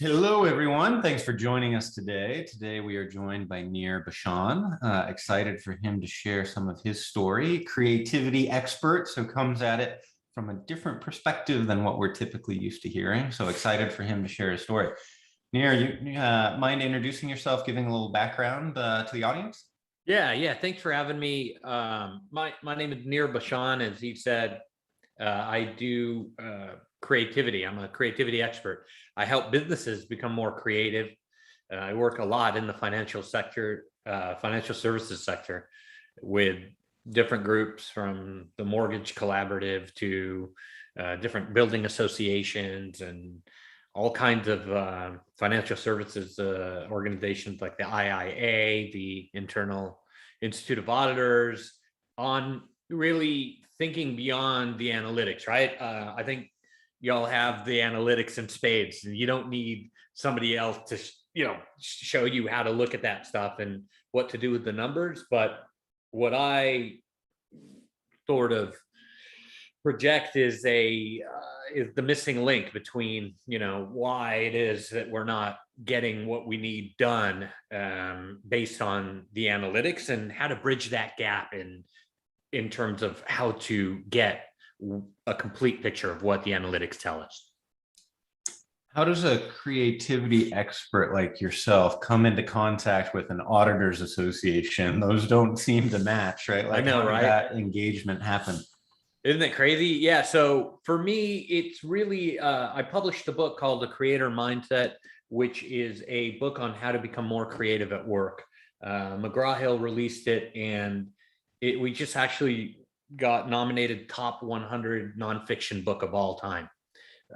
Hello, everyone. Thanks for joining us today. Today, we are joined by Nir Bashan. Excited for him to share some of his story. Creativity expert, so comes at it from a different perspective than what we're typically used to hearing. So excited for him to share his story. Nir, you mind introducing yourself, giving a little background to the audience? Yeah. Thanks for having me. My name is Nir Bashan. As he said, I do creativity. I'm a creativity expert. I help businesses become more creative. I work a lot in the financial sector, financial services sector, with different groups from the Mortgage Collaborative to different building associations and all kinds of financial services organizations like the IIA, the Internal Institute of Auditors, on really thinking beyond the analytics, right? I think y'all have the analytics in spades. You don't need somebody else to, show you how to look at that stuff and what to do with the numbers. But what I sort of project is is the missing link between why it is that we're not getting what we need done based on the analytics, and how to bridge that gap in terms of how to get a complete picture of what the analytics tell us. How does a creativity expert like yourself come into contact with an auditors association? Those don't seem to match, right? I Like, know, how did right? that engagement happen? Isn't it crazy? Yeah. So for me, it's really, I published a book called The Creator Mindset, which is a book on how to become more creative at work. McGraw-Hill released it, and we just actually got nominated top 100 nonfiction book of all time.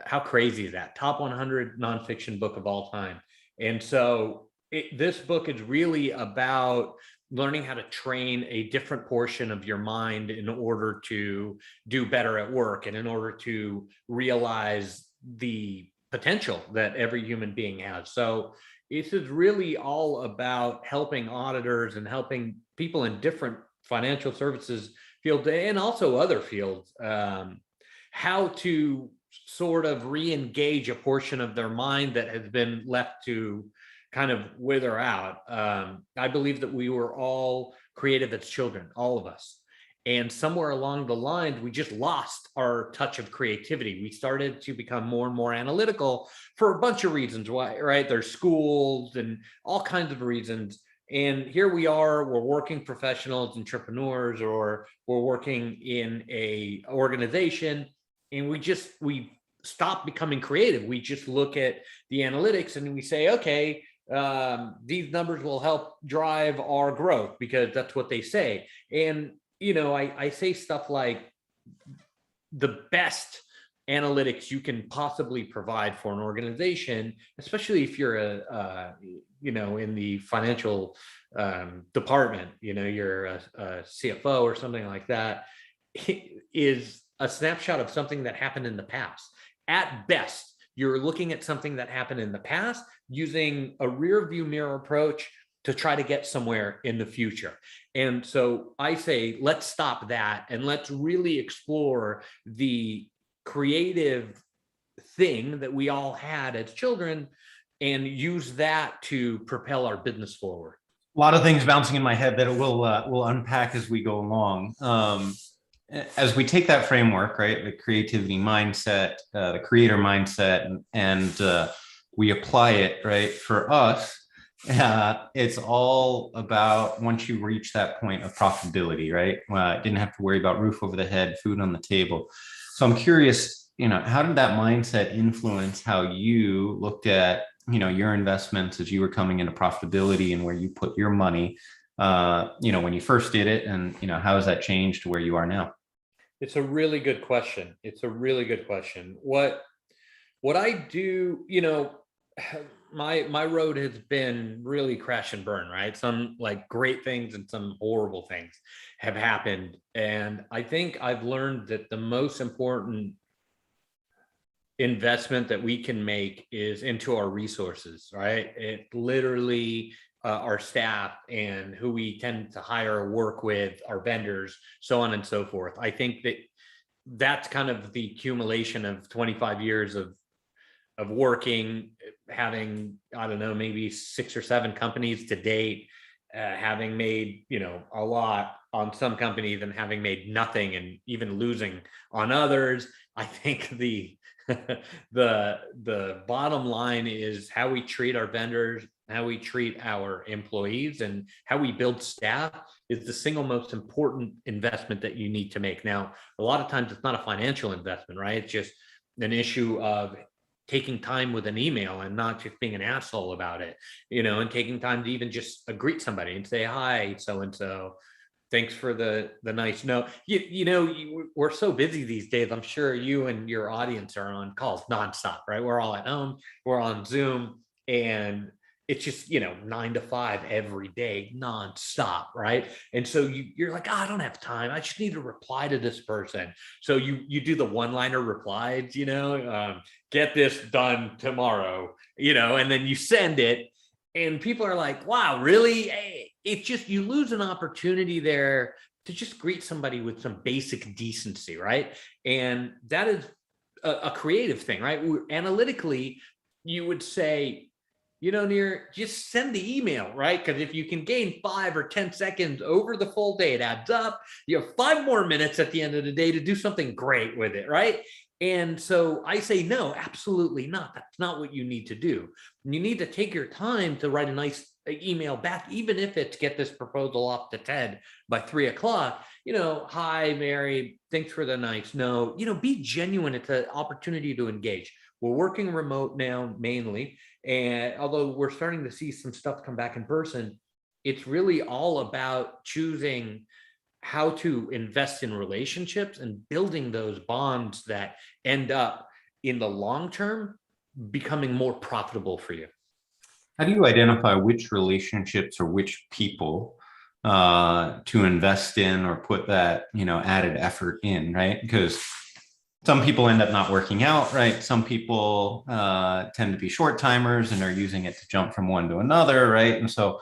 How crazy is that? Top 100 nonfiction book of all time. And so this book is really about learning how to train a different portion of your mind in order to do better at work, and in order to realize the potential that every human being has. So this is really all about helping auditors and helping people in different financial services fields, and also other fields, how to sort of re-engage a portion of their mind that has been left to kind of wither out. I believe that we were all creative as children, all of us. And somewhere along the line, we just lost our touch of creativity. We started to become more and more analytical for a bunch of reasons. Why, right? There's schools and all kinds of reasons. And here we are, we're working professionals, entrepreneurs, or we're working in a organization, and we stop becoming creative. We just look at the analytics and we say, okay, these numbers will help drive our growth because that's what they say. And I say stuff like, the best analytics you can possibly provide for an organization, especially if you're in the financial department, you're a CFO or something like that, is a snapshot of something that happened in the past. At best, you're looking at something that happened in the past using a rear view mirror approach to try to get somewhere in the future. And so I say, let's stop that and let's really explore the creative thing that we all had as children and use that to propel our business forward. A lot of things bouncing in my head that we'll unpack as we go along. As we take that framework, right, the creativity mindset, the creator mindset, and we apply it, right, for us, it's all about once you reach that point of profitability, right? Didn't have to worry about roof over the head, food on the table. So I'm curious, how did that mindset influence how you looked at, your investments as you were coming into profitability and where you put your money, when you first did it, and, how has that changed to where you are now? It's a really good question. It's a really good question. What I do, my road has been really crash and burn, right? Some like great things and some horrible things have happened. And I think I've learned that the most important investment that we can make is into our resources, right? It literally, our staff and who we tend to hire or work with, our vendors, so on and so forth. I think that that's kind of the accumulation of 25 years of working having, I don't know, maybe 6 or 7 companies to date, having made, a lot on some companies and having made nothing and even losing on others. I think the the bottom line is how we treat our vendors, how we treat our employees, and how we build staff is the single most important investment that you need to make. Now, a lot of times it's not a financial investment, right? It's just an issue of taking time with an email and not just being an asshole about it, and taking time to even just greet somebody and say, hi, so and so. Thanks for the nice note. We're so busy these days. I'm sure you and your audience are on calls nonstop, right? We're all at home, we're on Zoom, and it's just 9 to 5 every day nonstop, right? And so you're like, I don't have time, I just need to reply to this person. So you do the one-liner replies, get this done tomorrow, and then you send it, and people are like, wow, really? It's just, you lose an opportunity there to just greet somebody with some basic decency, right? And that is a creative thing, right? Analytically, you would say, Nir, just send the email, right? Because if you can gain 5 or 10 seconds over the full day, it adds up. You have 5 more minutes at the end of the day to do something great with it, right? And so I say, no, absolutely not. That's not what you need to do. You need to take your time to write a nice email back, even if it's get this proposal off to Ted by 3 o'clock. Hi, Mary, thanks for the nice note. Be genuine. It's an opportunity to engage. We're working remote now mainly. And although we're starting to see some stuff come back in person, it's really all about choosing how to invest in relationships and building those bonds that end up in the long term becoming more profitable for you. How do you identify which relationships or which people to invest in or put that, added effort in, right? Because some people end up not working out, right? Some people tend to be short timers and are using it to jump from one to another, right? And so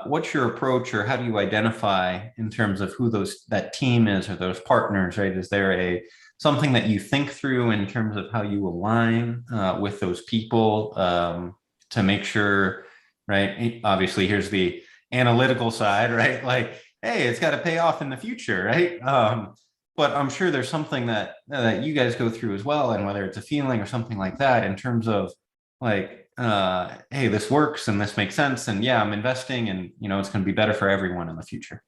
what's your approach, or how do you identify in terms of who that team is or those partners, right? Is there something that you think through in terms of how you align with those people to make sure, right? Obviously, here's the analytical side, right? Like, hey, it's got to pay off in the future, right? But I'm sure there's something that you guys go through as well, and whether it's a feeling or something like that in terms of like, hey, this works and this makes sense, and yeah, I'm investing, and it's going to be better for everyone in the future.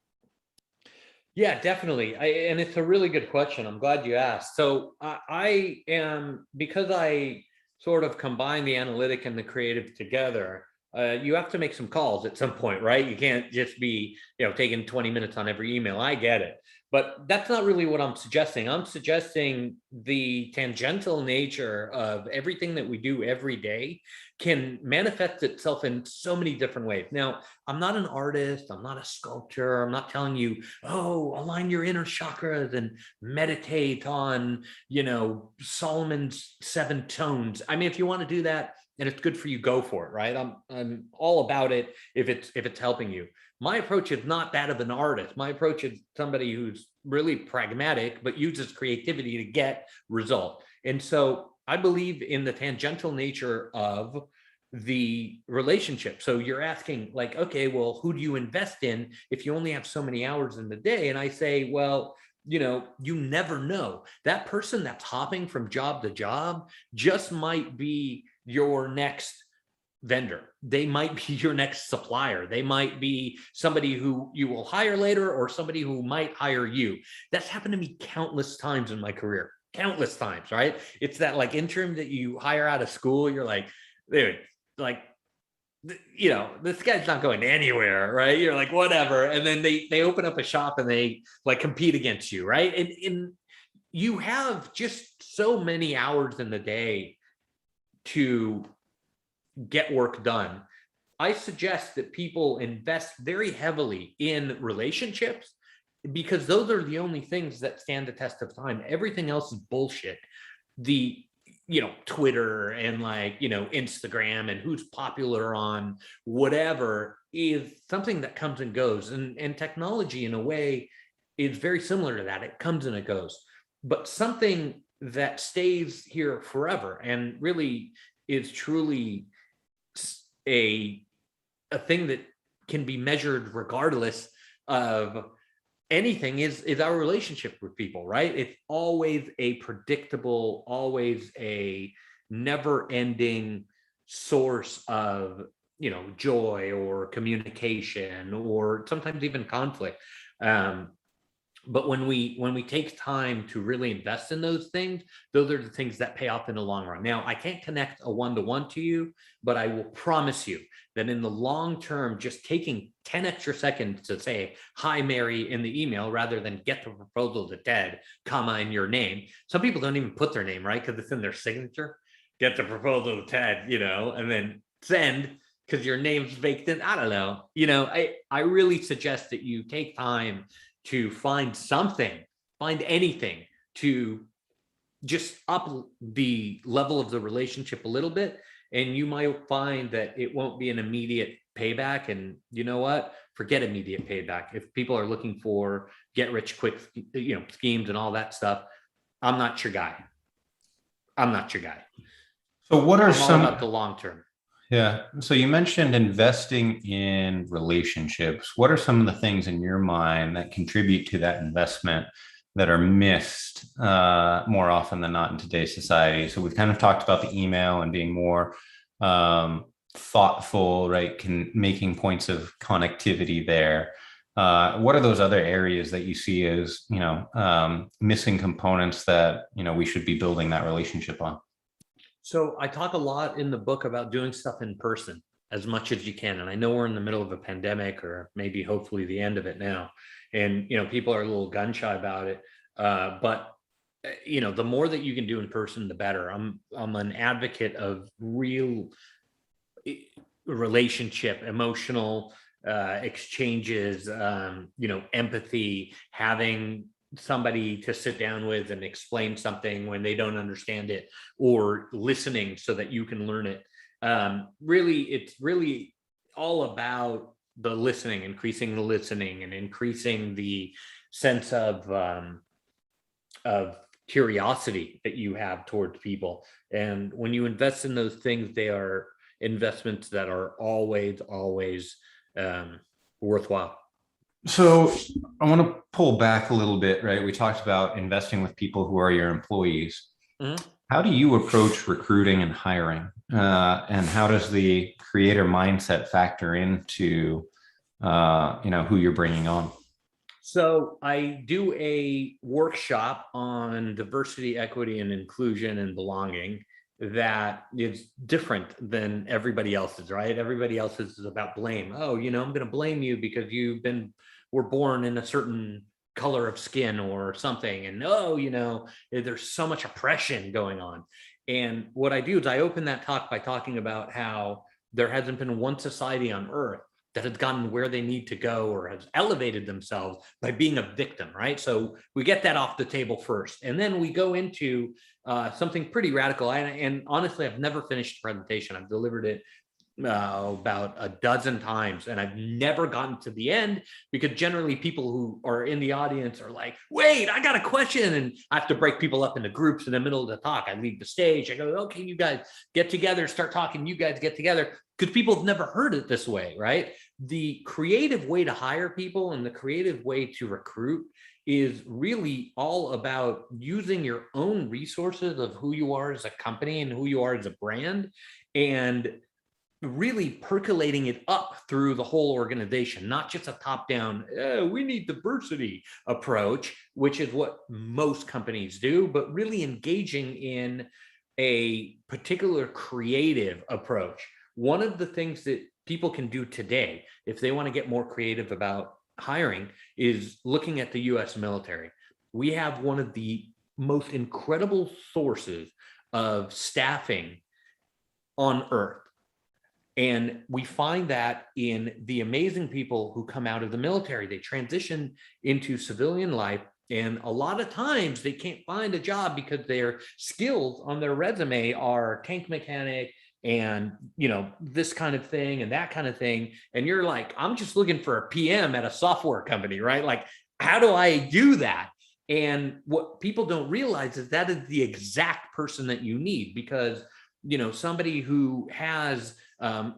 Yeah, definitely. And it's a really good question. I'm glad you asked. So I am, because I sort of combine the analytic and the creative together, you have to make some calls at some point, right? You can't just be, taking 20 minutes on every email. I get it. But that's not really what I'm suggesting. I'm suggesting the tangential nature of everything that we do every day can manifest itself in so many different ways. Now, I'm not an artist. I'm not a sculptor. I'm not telling you, align your inner chakras and meditate on, Solomon's 7 tones. I mean, if you want to do that and it's good for you, go for it, right? I'm all about it if it's helping you. My approach is not that of an artist. My approach is somebody who's really pragmatic, but uses creativity to get result. And so I believe in the tangential nature of the relationship. So you're asking like, okay, well, who do you invest in if you only have so many hours in the day? And I say, well, you never know. That person that's hopping from job to job just might be your next vendor. They might be your next supplier. They might be somebody who you will hire later, or somebody who might hire you. That's happened to me countless times in my career. Countless times, right? It's that like interim that you hire out of school. You're like, dude, like, this guy's not going anywhere, right? You're like, whatever. And then they open up a shop and they like compete against you, right? And you have just so many hours in the day to get work done. I suggest that people invest very heavily in relationships, because those are the only things that stand the test of time. Everything else is bullshit. The Twitter and Instagram and who's popular on whatever is something that comes and goes. And technology in a way is very similar to that. It comes and it goes. But something that stays here forever and really is truly a thing that can be measured regardless of anything is our relationship with people, right? It's always a predictable, always a never ending source of, joy or communication or sometimes even conflict. But when we take time to really invest in those things, those are the things that pay off in the long run. Now, I can't connect a one-to-one to you, but I will promise you that in the long term, just taking 10 extra seconds to say, hi, Mary, in the email, rather than get the proposal to Ted, comma, in your name. Some people don't even put their name, right? Because it's in their signature. Get the proposal to Ted, and then send, because your name's baked in. I don't know. I really suggest that you take time to find anything to just up the level of the relationship a little bit. And you might find that it won't be an immediate payback. And you know what? Forget immediate payback. If people are looking for get rich quick, schemes and all that stuff, I'm not your guy. So what are I'm some all about the long term? Yeah. So you mentioned investing in relationships. What are some of the things in your mind that contribute to that investment that are missed more often than not in today's society? So we've kind of talked about the email and being more thoughtful, right? Making points of connectivity there. What are those other areas that you see as, missing components that, we should be building that relationship on? So I talk a lot in the book about doing stuff in person as much as you can. And I know we're in the middle of a pandemic, or maybe hopefully the end of it now. And, people are a little gun shy about it. But the more that you can do in person, the better. I'm an advocate of real relationship, emotional exchanges, empathy, having somebody to sit down with and explain something when they don't understand it, or listening so that you can learn it. It's really all about the listening, increasing the listening and increasing the sense of curiosity that you have towards people. And when you invest in those things, they are investments that are always worthwhile. So I want to pull back a little bit, right? We talked about investing with people who are your employees. Mhm. How do you approach recruiting and hiring? And how does the creator mindset factor into, who you're bringing on? So I do a workshop on diversity, equity, and inclusion and belonging that is different than everybody else's, right? Everybody else's is about blame. Oh, I'm going to blame you because were born in a certain color of skin or something. And there's so much oppression going on. And what I do is I open that talk by talking about how there hasn't been one society on earth that has gotten where they need to go or has elevated themselves by being a victim, right? So we get that off the table first. And then we go into something pretty radical. And honestly, I've never finished the presentation. I've delivered it about a dozen times, and I've never gotten to the end, because generally people who are in the audience are like, wait, I got a question. And I have to break people up into groups in the middle of the talk. I leave the stage. I go, okay, you guys get together, start talking. You guys get together, because people have never heard it this way, right? The creative way to hire people and the creative way to recruit is really all about using your own resources of who you are as a company and who you are as a brand, and really percolating it up through the whole organization, not just a top-down, we need diversity approach, which is what most companies do, but really engaging in a particular creative approach. One of the things that people can do today, if they want to get more creative about hiring, is looking at the US military. We have one of the most incredible sources of staffing on earth. And we find that in the amazing people who come out of the military. They transition into civilian life, and a lot of times they can't find a job because their skills on their resume are tank mechanic and this kind of thing and that kind of thing. And you're like, I'm just looking for a PM at a software company, right? Like, how do I do that? And what people don't realize is that is the exact person that you need, because somebody who has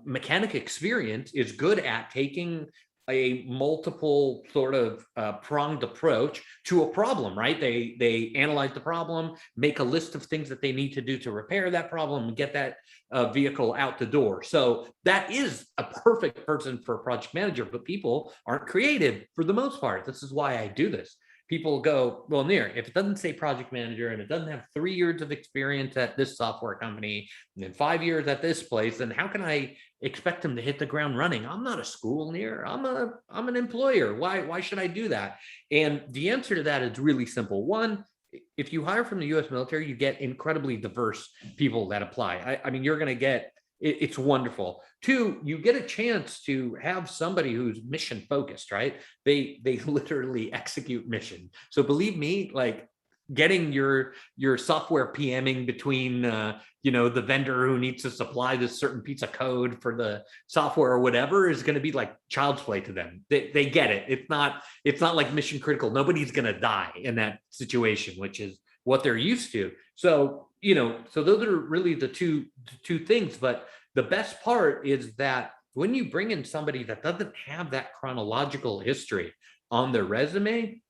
mechanic experience is good at taking a multiple sort of pronged approach to a problem, right? They analyze the problem, make a list of things that they need to do to repair that problem and get that vehicle out the door. So that is a perfect person for a project manager, but people aren't creative for the most part. This is why I do this. People go, well, Nir, if it doesn't say project manager and it doesn't have 3 years of experience at this software company and then 5 years at this place, then how can I expect them to hit the ground running? I'm not a school, Nir. I'm an employer. Why should I do that? And the answer to that is really simple. One, if you hire from the US military, you get incredibly diverse people that apply. I mean, you're going to get, it's wonderful. Two, you get a chance to have somebody who's mission focused, right? They literally execute mission. So believe me, like getting your software PMing between the vendor who needs to supply this certain piece of code for the software or whatever is going to be like child's play to them. They get it. It's not like mission critical. Nobody's going to die in that situation, which is what they're used to. So so those are really the two things. But the best part is that when you bring in somebody that doesn't have that chronological history on their resume,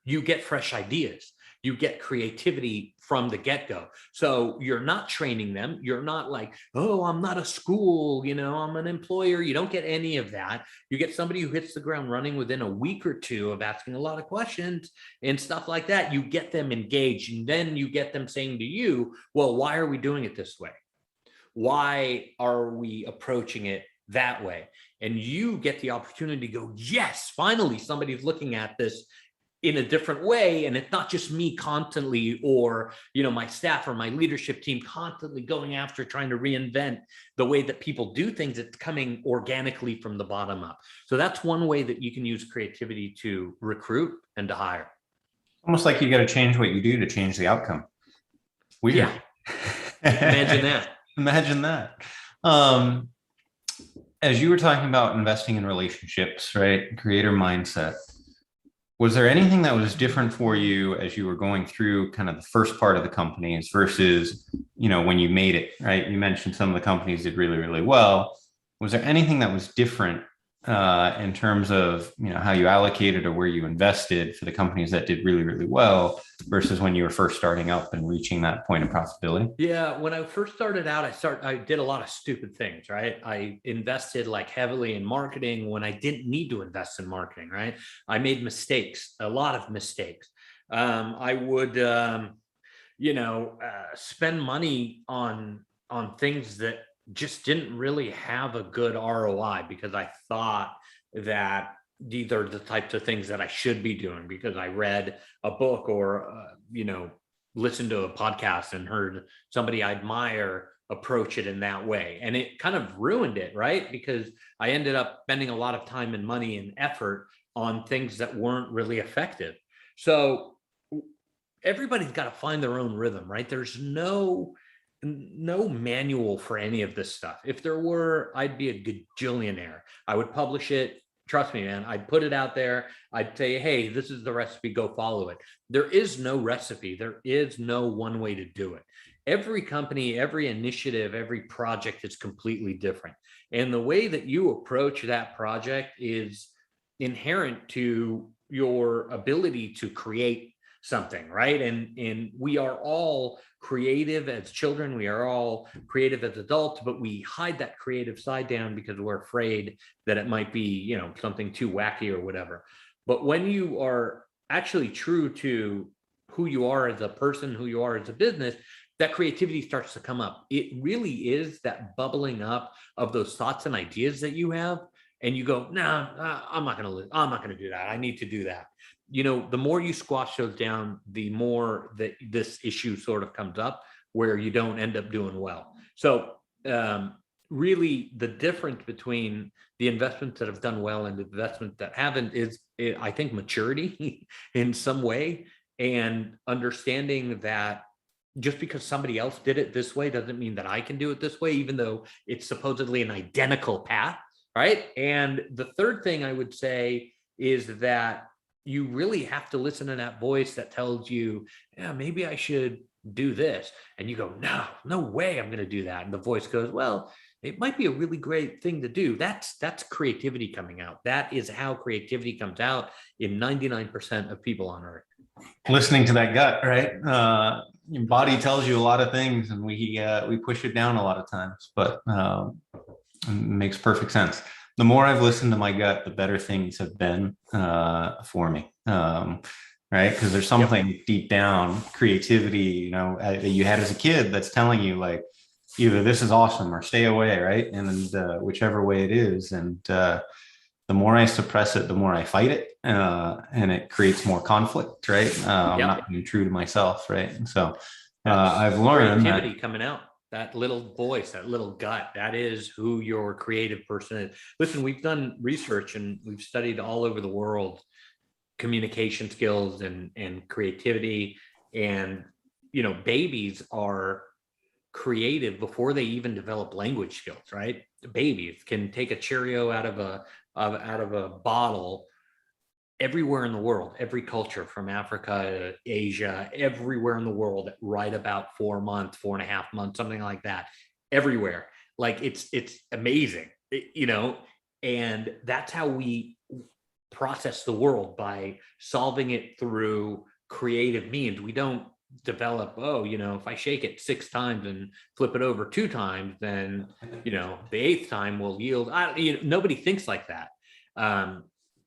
you get fresh ideas. You get creativity from the get-go. So you're not training them. You're not like, oh, I'm not a school, I'm an employer. You don't get any of that. You get somebody who hits the ground running within a week or two of asking a lot of questions and stuff like that. You get them engaged, and then you get them saying to you, well, why are we doing it this way? Why are we approaching it that way? And you get the opportunity to go, yes, finally, somebody's looking at this in a different way. And it's not just me constantly, or, my staff or my leadership team constantly going after trying to reinvent the way that people do things. It's coming organically from the bottom up. So that's one way that you can use creativity to recruit and to hire. Almost like you got to change what you do to change the outcome. Weird. Yeah. Imagine that. Imagine that. As you were talking about investing in relationships, right? Creator mindset. Was there anything that was different for you as you were going through kind of the first part of the companies versus, when you made it, right? You mentioned some of the companies did really, really well. Was there anything that was different in terms of, how you allocated or where you invested for the companies that did really, really well versus when you were first starting up and reaching that point of profitability? Yeah. When I first started out, I did a lot of stupid things, right? I invested like heavily in marketing when I didn't need to invest in marketing, right? I made mistakes, a lot of mistakes. I would, spend money on things that just didn't really have a good ROI because I thought that these are the types of things that I should be doing because I read a book or, listened to a podcast and heard somebody I admire approach it in that way. And it kind of ruined it, right? Because I ended up spending a lot of time and money and effort on things that weren't really effective. So everybody's got to find their own rhythm, right? There's no manual for any of this stuff. If there were, I'd be a gajillionaire. I would publish it. Trust me, man. I'd put it out there. I'd say, hey, this is the recipe. Go follow it. There is no recipe. There is no one way to do it. Every company, every initiative, every project is completely different. And the way that you approach that project is inherent to your ability to create something, right? And we are all creative as children. We are all creative as adults, but we hide that creative side down because we're afraid that it might be, something too wacky or whatever. But when you are actually true to who you are as a person, who you are as a business, that creativity starts to come up. It really is that bubbling up of those thoughts and ideas that you have. And you go, no, I'm not going to do that. I need to do that. The more you squash those down, the more that this issue sort of comes up where you don't end up doing well. So really the difference between the investments that have done well and the investments that haven't is, I think, maturity in some way, and understanding that just because somebody else did it this way doesn't mean that I can do it this way, even though it's supposedly an identical path, right? And the third thing I would say is that you really have to listen to that voice that tells you, yeah, maybe I should do this. And you go, no way I'm going to do that. And the voice goes, well, it might be a really great thing to do. That's creativity coming out. That is how creativity comes out in 99% of people on earth. Listening to that gut, right? Your body tells you a lot of things, and we push it down a lot of times, but it makes perfect sense. The more I've listened to my gut, the better things have been for me. Right? Because there's something deep down, creativity, that you had as a kid that's telling you like, either this is awesome or stay away, right? And whichever way it is. And the more I suppress it, the more I fight it. And it creates more conflict, right? I'm not being true to myself, right? And so I've learned creativity coming out. That little voice, that little gut, that is who your creative person is. Listen, we've done research and we've studied all over the world communication skills and creativity. And, babies are creative before they even develop language skills, right? Babies can take a Cheerio out of a bottle everywhere in the world, every culture from Africa to Asia, everywhere in the world, right about 4 months, 4.5 months, something like that, everywhere. Like it's amazing, and that's how we process the world, by solving it through creative means. We don't develop, if I shake it 6 times and flip it over 2 times, then, the 8th time will yield. Nobody thinks like that.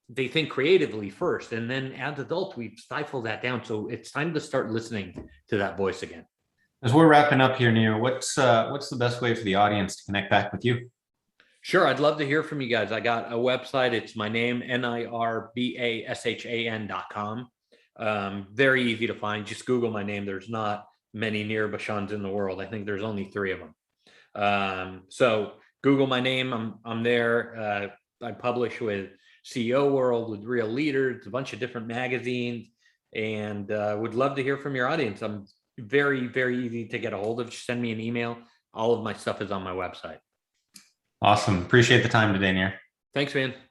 They think creatively first, and then as adults, we've stifled that down. So it's time to start listening to that voice again. As we're wrapping up here, Nir, what's the best way for the audience to connect back with you? Sure. I'd love to hear from you guys. I got a website. It's my name, NIRBASHAN.com. Very easy to find. Just Google my name. There's not many Nir Bashans in the world. I think there's only 3 of them. So Google my name. I'm there. I publish with CEO World, with Real Leaders, a bunch of different magazines, and would love to hear from your audience. I'm very, very easy to get a hold of. Just send me an email. All of my stuff is on my website. Awesome. Appreciate the time today, Nir. Thanks, man.